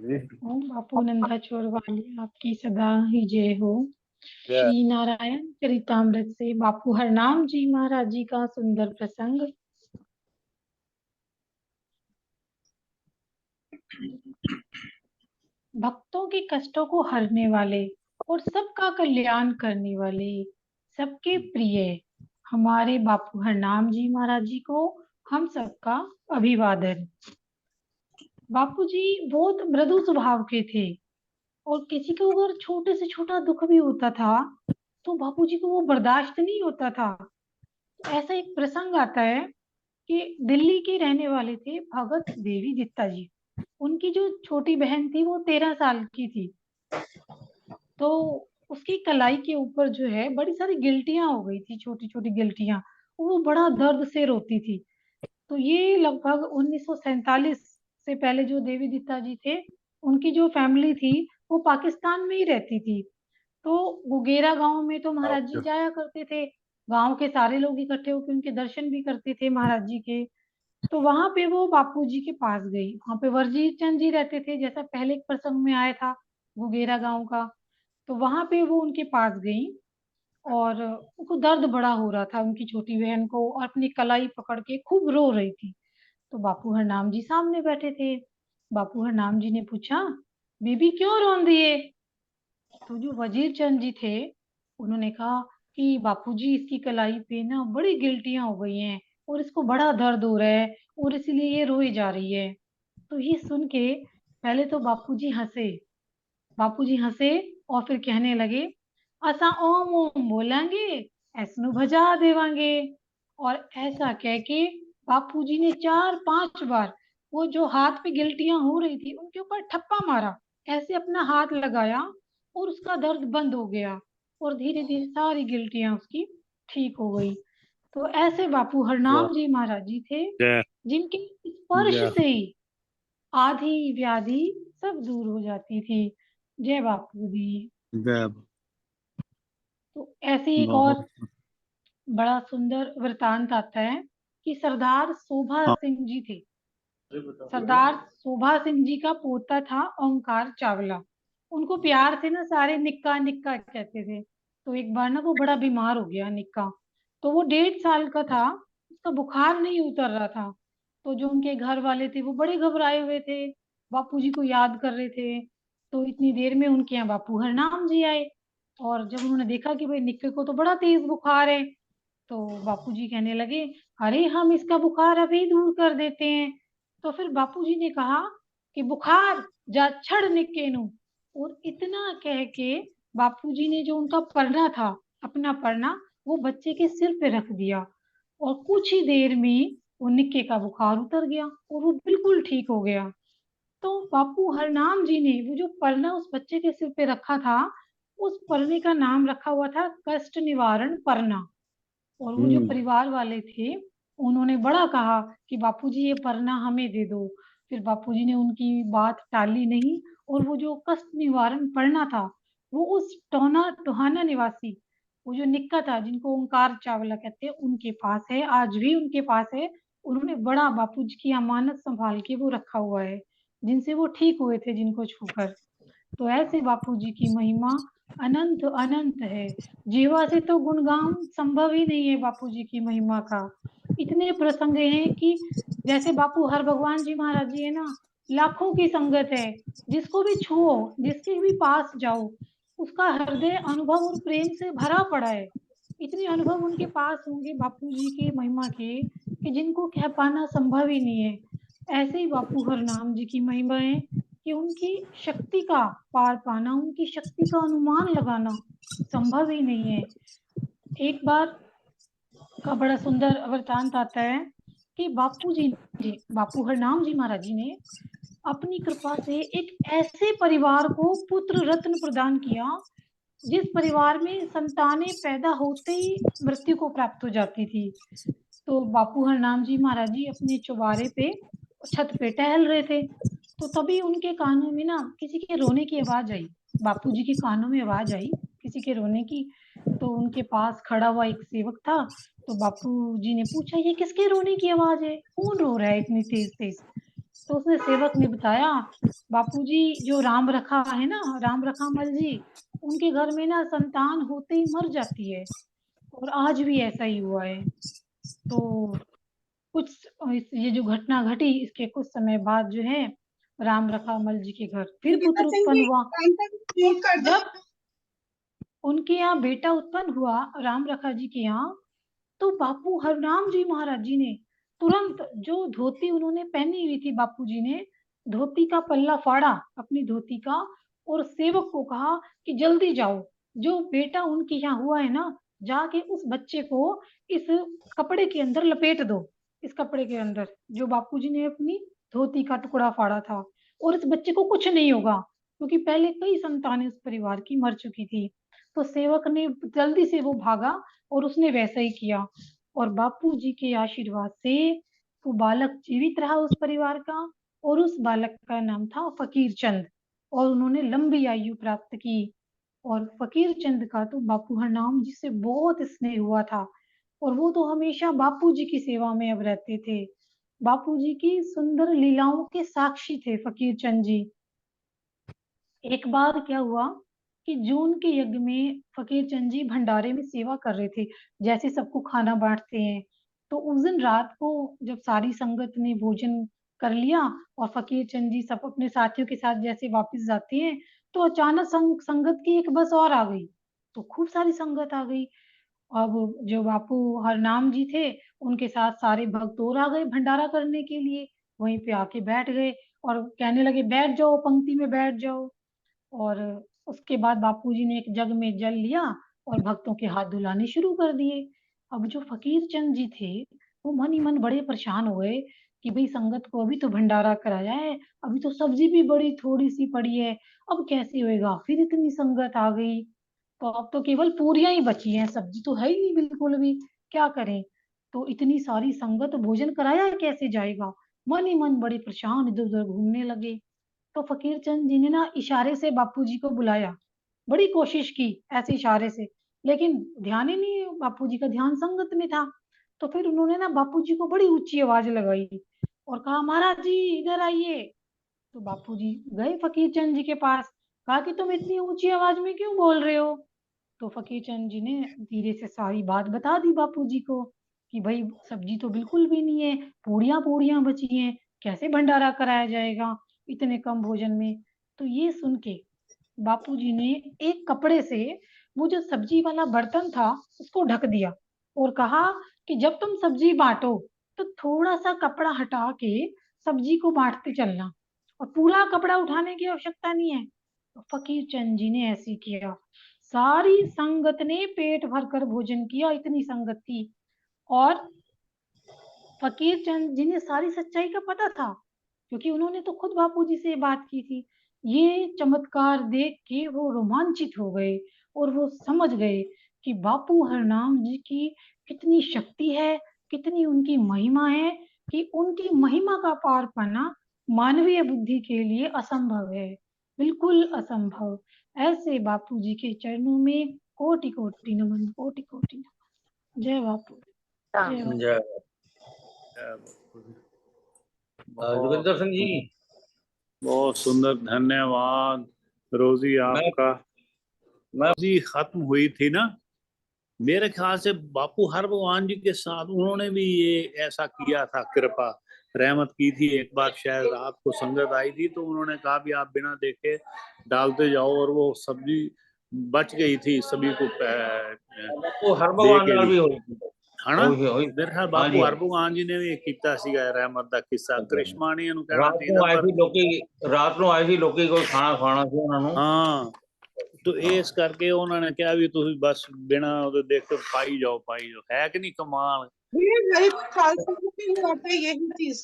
ओम बापू नंदाचोर वाली आपकी सदा ही जय हो। श्री नारायण चरितामृत से बापू हरनाम जी महाराज जी का सुंदर प्रसंग। भक्तों के कष्टों को हरने वाले और सबका कल्याण करने वाले, सबके प्रिय हमारे बापू हरनाम जी महाराज जी को हम सबका अभिवादन। बापू जी बहुत मृदु स्वभाव के थे और किसी को अगर छोटे से छोटा दुख भी होता था तो बापू जी को वो बर्दाश्त नहीं होता था। तो ऐसा एक प्रसंग आता है कि दिल्ली के रहने वाले थे भगत देवी दत्ता जी। उनकी जो छोटी बहन थी वो 13 साल की थी। तो उसकी कलाई के ऊपर जो है बड़ी सारी गिल्टियां हो गई थी, छोटी छोटी गिल्टियां। वो बड़ा दर्द से रोती थी। तो ये लगभग 1947 से पहले जो देवी दत्ता जी थे, उनकी जो फैमिली थी वो पाकिस्तान में ही रहती थी। तो गुगेरा गांव में तो महाराज जी जाया करते थे। गांव के सारे लोग इकट्ठे होकर उनके दर्शन भी करते थे महाराज जी के। तो वहां पे वो बापू जी के पास गई। वहां पे वर्जी चंद जी रहते थे, जैसा पहले एक प्रसंग में आया था गुगेरा गांव का। तो वहां पे वो उनके पास गई और उनको दर्द बड़ा हो रहा था उनकी छोटी बहन को, और अपनी कलाई पकड़ के खूब रो रही थी। तो बापू हरनाम जी सामने बैठे थे। बापू हरनाम जी ने पूछा, बीबी क्यों रोन रही है? तो जो वजीर चंद जी थे उन्होंने कहा कि बापूजी इसकी कलाई पे ना बड़ी गिल्टियां हो गई हैं और इसको बड़ा दर्द हो रहा है और इसलिए ये रोई जा रही है। तो ये सुन के पहले तो बापूजी हंसे। बापूजी हंसे और फिर कहने लगे, असा ओम ओम बोलेंगे, ऐसनु भजा देवांगे। और ऐसा कह के बापूजी ने 4-5 बार वो जो हाथ पे गिल्टियां हो रही थी उनके ऊपर ठप्पा मारा। ऐसे अपना हाथ लगाया और उसका दर्द बंद हो गया और धीरे धीरे सारी गिल्टियां उसकी ठीक हो गई। तो ऐसे बापू हरनाम जी महाराज जी थे जिनके स्पर्श से ही आधी व्याधि सब दूर हो जाती थी। जय बापू दी। तो ऐसे एक और बड़ा सुंदर वृतांत आता है कि सरदार शोभा सिंह जी थे। सरदार शोभा सिंह जी का पोता था ओंकार चावला। उनको प्यार से ना सारे निक्का निक्का कहते थे। तो एक बार ना वो बड़ा बीमार हो गया निक्का। तो वो 1.5 साल का था, उसका बुखार नहीं उतर रहा था। तो जो उनके घर वाले थे वो बड़े घबराए हुए थे, बापूजी को याद कर रहे थे। तो इतनी देर में उनके यहाँ बापू हरनाम जी आए। और जब उन्होंने देखा कि भाई निक्के को तो बड़ा तेज बुखार है, तो बापूजी कहने लगे, अरे हम इसका बुखार अभी दूर कर देते हैं। तो फिर बापूजी ने कहा कि बुखार जा छड़ निक्के नु। और इतना कह के बापूजी ने जो उनका परना था, अपना परना, वो बच्चे के सिर पे रख दिया। और कुछ ही देर में वो निक्के का बुखार उतर गया और वो बिल्कुल ठीक हो गया। तो बापू हरनाम जी ने वो जो परना उस बच्चे के सिर पे रखा था, उस परने का नाम रखा हुआ था कष्ट निवारण परना। और वो जो परिवार वाले थे उन्होंने बड़ा कहा कि बापूजी ये परना हमें दे दो। फिर बापूजी ने उनकी बात टाली नहीं और वो जो कष्ट निवारण परना था वो उस टोहाना निवासी, वो जो निक्का था जिनको ओंकार चावला कहते हैं, उनके पास है, आज भी उनके पास है। उन्होंने बड़ा बापूजी की अमानत संभाल के वो रखा हुआ है, जिनसे वो ठीक हुए थे जिनको छूकर। तो ऐसे बापू जी की महिमा अनंत अनंत है। जीवा से तो गुणगान संभव ही नहीं है बापू जी की महिमा का। इतने प्रसंग हैं कि जैसे बापू हर भगवान जी महाराज जी है ना, लाखों की संगत है। जिसको भी छुओ, जिसके भी पास जाओ, उसका हृदय अनुभव और प्रेम से भरा पड़ा है। इतने अनुभव उनके पास होंगे बापू जी की महिमा के कि जिनको कह पाना संभव ही नहीं है। ऐसे ही बापू हरनाम जी की महिमा है कि उनकी शक्ति का पार पाना, उनकी शक्ति का अनुमान लगाना संभव ही नहीं है। एक बार का बड़ा सुंदर वृतांत आता है कि बापू हरनाम जी महाराज जी ने अपनी कृपा से एक ऐसे परिवार को पुत्र रत्न प्रदान किया जिस परिवार में संतानें पैदा होते ही मृत्यु को प्राप्त हो जाती थी। तो बापू हरनाम जी महाराज जी अपने चौबारे पे छत पे टहल रहे थे। तो तभी उनके कानों में ना किसी के रोने की आवाज आई। बापू जी के कानों में आवाज आई किसी के रोने की। तो उनके पास खड़ा हुआ एक सेवक था। तो बापू जी ने पूछा, ये किसके रोने की आवाज है, कौन रो रहा है इतनी तेज तेज? तो उसने सेवक ने बताया, बापूजी जो राम रखा है ना, राम रखामल जी, उनके घर में ना संतान होते ही मर जाती है, और आज भी ऐसा ही हुआ है। तो ये जो घटना घटी, इसके कुछ समय बाद जो है राम रखामल जी के घर फिर पुत्र उत्पन्न हुआ। जब उनके यहाँ बेटा उत्पन्न हुआ राम रखा जी के यहाँ, तो बापू हरनाम जी महाराज जी ने तुरंत जो धोती उन्होंने पहनी हुई थी, बापू जी ने धोती का पल्ला फाड़ा अपनी धोती का, और सेवक को कहा कि जल्दी जाओ, जो बेटा उनके यहाँ हुआ है ना, जाके उस बच्चे को इस कपड़े के अंदर लपेट दो, इस कपड़े के अंदर जो बापू जी ने अपनी धोती का टुकड़ा फाड़ा था, और इस बच्चे को कुछ नहीं होगा, क्योंकि पहले कई संतानें उस परिवार की मर चुकी थी। तो सेवक ने जल्दी से वो भागा और उसने वैसा ही किया, और बापू जी के आशीर्वाद से वो बालक जीवित रहा उस परिवार का, और उस बालक का नाम था फकीर चंद, और उन्होंने लंबी आयु प्राप्त की। और फकीर चंद का तो बापू हरनाम जी से बहुत स्नेह हुआ था, और वो तो हमेशा बापू जी की सेवा में अब रहते थे। बापू जी की सुंदर लीलाओं के साक्षी थे फकीर चंद जी। एक बार क्या हुआ कि जून के यज्ञ में फकीर चंद जी भंडारे में सेवा कर रहे थे, जैसे सबको खाना बांटते हैं। तो उस दिन रात को जब सारी संगत ने भोजन कर लिया और फकीर चंद जी सब अपने साथियों के साथ जैसे वापस जाते हैं, तो अचानक संगत की एक बस और आ गई, तो खूब सारी संगत आ गई। अब जो बापू हरनाम जी थे, उनके साथ सारे भक्त और आ गए भंडारा करने के लिए, वहीं पे आके बैठ गए और कहने लगे बैठ जाओ, पंक्ति में बैठ जाओ। और उसके बाद बापूजी ने एक जग में जल लिया और भक्तों के हाथ धुलाने शुरू कर दिए। अब जो फकीर चंद जी थे, वो मन ही मन बड़े परेशान हुए कि भाई संगत को अभी तो भंडारा कराया है, अभी तो सब्जी भी बड़ी थोड़ी सी पड़ी है, अब कैसे होएगा, फिर इतनी संगत आ गई, तो अब तो केवल पूरियां ही बची हैं, सब्जी तो है ही नहीं बिल्कुल भी, क्या करें। तो इतनी सारी संगत भोजन कराया कैसे जाएगा, मन ही मन बड़े परेशान इधर उधर घूमने लगे। तो फकीर चंद जी ने ना इशारे से बापूजी को बुलाया, बड़ी कोशिश की ऐसे इशारे से, लेकिन ध्यान ही नहीं, बापूजी का ध्यान संगत में था। तो फिर उन्होंने ना बापूजी को बड़ी ऊंची आवाज लगाई और कहा, महाराज जी इधर आइए। तो बापूजी गए फकीर चंद जी के पास, कहा कि तुम इतनी ऊंची आवाज में क्यों बोल रहे हो। तो फकीर चंद जी ने धीरे से सारी बात बता दी बापूजी को कि भाई सब्जी तो बिल्कुल भी नहीं है, पूड़ियां पूड़ियां बची हैं, कैसे भंडारा कराया जाएगा इतने कम भोजन में। तो ये सुन के बापूजी ने एक कपड़े से वो जो सब्जी वाला बर्तन था उसको ढक दिया, और कहा कि जब तुम सब्जी बांटो तो थोड़ा सा कपड़ा हटा के सब्जी को बांटते चलना, और पूरा कपड़ा उठाने की आवश्यकता नहीं है। तो फकीर चंद जी ने ऐसे किया, सारी संगत ने पेट भरकर भोजन किया, इतनी संगत थी। और फकीर चंद जिन्हें सारी सच्चाई का पता था, क्योंकि उन्होंने तो खुद बापूजी से बात की थी, ये चमत्कार देख के वो रोमांचित हो गए, और वो समझ गए कि बापू हरनाम जी की कितनी शक्ति है, कितनी उनकी महिमा है, कि उनकी महिमा का पार पाना मानवीय बुद्धि के लिए असंभव है, बिल्कुल असंभव। ऐसे बापूजी के चरणों में कोटि कोटि नमन, कोटि कोटि नमन। जय बापू, जय बापू। जय जोगिंदर सिंह जी, बहुत सुंदर, धन्यवाद रोजी आपका। जी खत्म हुई थी ना, मेरे ख्याल से बापू हर भगवान जी के साथ उन्होंने भी ये ऐसा किया था, कृपा रहमत की थी। एक बार शायद रात को संगत आई थी तो उन्होंने कहा भी आप बिना देखे डालते जाओ, और वो सब्जी बच गई थी, सभी को बापू हर दे भगवान के नाल भी भी होई है ना। होई मेरे ख्याल हाँ बापू जी, हर भगवान जी ने भी ਕੀਤਾ ਸੀਗਾ ਰਹਿਮਤ ਦਾ किस्सा, ਕ੍ਰਿਸ਼ਮਾਣੀ ਨੂੰ ਕਹਿਣਾ रात ਚਾਹੀਦਾ ਨੂੰ ਆਏ पर ਸੀ ਲੋਕੀ, ਰਾਤ ਨੂੰ ਆਏ ਸੀ ਲੋਕੀ, ਕੋਈ ਖਾਣਾ ਖਾਣਾ ਸੀ ਉਹਨਾਂ ਨੂੰ। ਹਾਂ। तो इस करके उन्होंने कहा भी तुम बस बिना देख पाई जाओ, है कि नहीं कमाल हरिपुर खालसा में भी हुआ था यही चीज।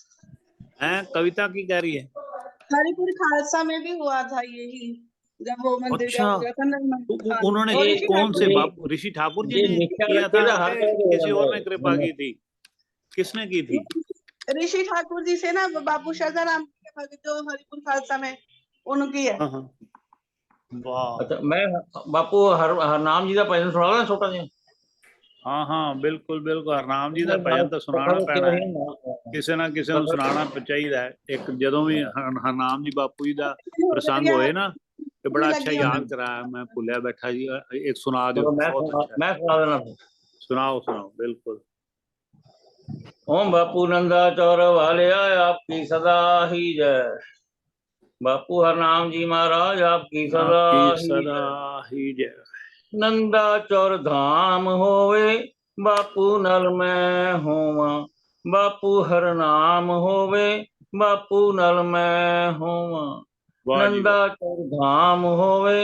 है। कविता की कह रही है, हरिपुर खालसा में भी हुआ था यही, जब वो मंदिर अच्छा। का तो उन्होंने और ऋषि कौन ठाकुर से जी, बापू ऋषि ठाकुर जी ये ने निष्ठा किया रखे था ना हर कि तरह किसी और ने कृपा के की थी, किसने की थी। ऋषि ठाकुर जी से ना बाबू शाजाराम के भक्त जो हरिपुर खालसा में उनकी है। हाँ हाँ, वाह। अच्छा मैं बापू हर नाम जी का भजन सुना छोटा जी। हाँ हाँ बिल्कुल बिल्कुल हरनाम जी का भजन तो सुनाना पैना है किसी ना किसी ਨੂੰ ਸੁਣਾਉਣਾ ਚਾਹੀਦਾ ਹੈ ਇੱਕ ਜਦੋਂ ਵੀ ਹਰਨਾਮ ਜੀ ਬਾਪੂ ਜੀ ਦਾ ਪ੍ਰਸੰਗ ਹੋਏ ਨਾ ਤੇ ਬੜਾ ਅੱਛਾ ਯਾਦ ਕਰਾਇਆ ਮੈਂ ਭੁੱਲਿਆ ਬੈਠਾ ਜੀ ਇੱਕ ਸੁਣਾ ਦਿਓ ਬਹੁਤ ਅੱਛਾ मैं सुना देना ਸੁਣਾਓ ਸੁਣਾਓ ਬਿल्कुल ओम बापू नंदा चौर वालिया आपकी सदा ही जय बापू हरनाम जी महाराज आपकी सदा ही जय नंदा चौर धाम होवे बापू नल में होवा बापू हरनाम होवे बापू नल में होवा नंदा चौर धाम होवे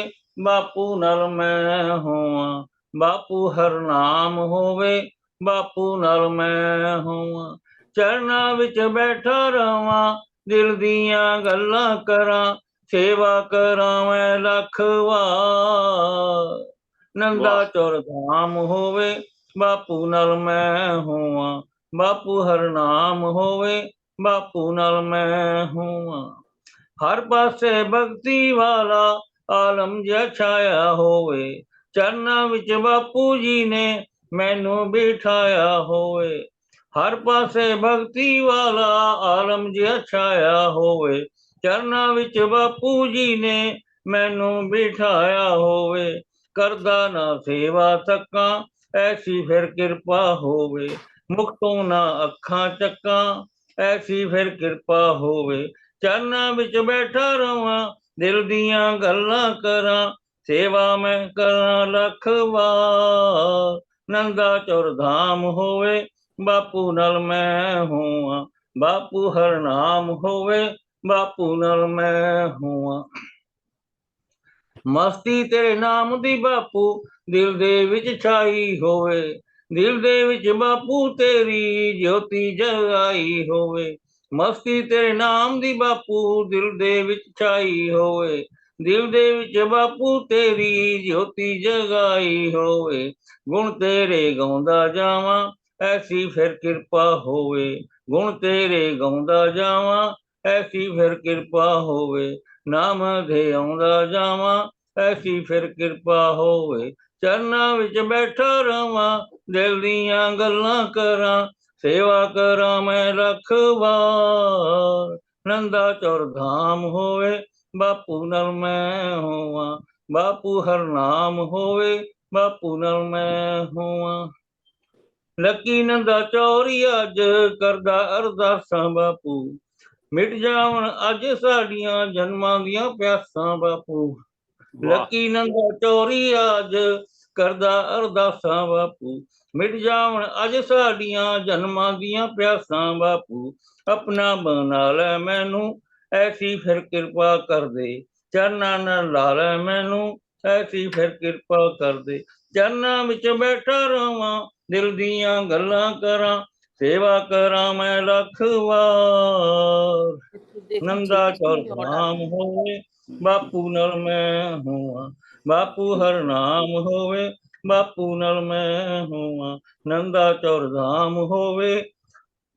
बापू नल में होवा बापू हरनाम होवे बापू नल में होवा चरना विच बैठा रवा दिल दियां गल्लां करां सेवा करां मैं लख वार नंदा चौर धाम होवे बापू नल में होवा बापू हरनाम होवे बापू नल में होवा हर पासे भक्ति वाला आलम जिहा छाया होवे चरना विच बापू जी ने मैनू बिठाया होवे हर पासे भक्ति वाला आलम जिहा छाया होवे चरना विच बापू जी ने मैनू बिठाया होवे करदा ना सेवा तक्का ऐसी फिर कृपा होवे मुक्तों ना अखां चक्का ऐसी फिर कृपा होवे चरना विच बैठा रवां दिल दियां गल्लां करां सेवा मैं करां लख वार नंदा चौर धाम होवे बापू नल में होवा बापू हरनाम होवे बापू नल में होवा मस्ती तेरे नाम दी बापू दिल दे विच छाई होवे दिल दे विच बापू तेरी ज्योति जगाई होवे मस्ती तेरे नाम दी बापू दिल दे विच छाई होवे दिल दे विच बापू तेरी ज्योति जगाई होवे गुण तेरे गाउंदा जावां ऐसी फिर कृपा होवे गुण तेरे गाउंदा जावां ऐसी फिर कृपा होवे नाम दे आउंदा जावां ऐसी फिर कृपा होवे चरना विच बैठा रवां दिल दियां गल्लां करां सेवा करां मैं लख वार नंदा चौर धाम होवे बापू नल में होवा बापू हरनाम होवे बापू नल में होवा लकी नंदा चौरी अज करदा अरदासां बापू मिट जावन अज साडियां जन्मां दियां प्यासां बापू लकी नंदा चौरी अज करदा अरदासां बापू मिट जावन अज साडियां जन्मां दियां प्यासां बापू अपना बना लै मैनू ऐसी फिर कृपा कर दे चरना न ला लै मैनू ऐसी फिर कृपा कर दे चरना विच बैठा रवां दिल दियां गल्लां करां सेवा करां मैं लख वार नंदा चौर धाम होवे बापू नल में होवा बापू हरनाम होवे बापू नल में होवा नंदा चौर धाम होवे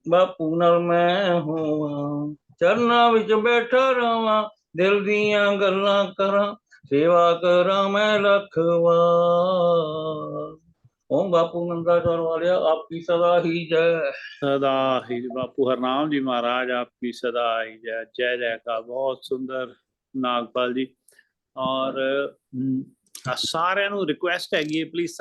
बापू नल में होवा चरना विच बैठा रवां दिल दियां गल्लां करां सेवा करां मैं लख वार ओम बापू नंदा चौर वालिया आपकी सदा ही जय बापू हरनाम जी महाराज आपकी सदा ही जय जय जय का बहुत सुंदर नागपाल जी और सारे रिक्वेस्ट हैगी प्लीज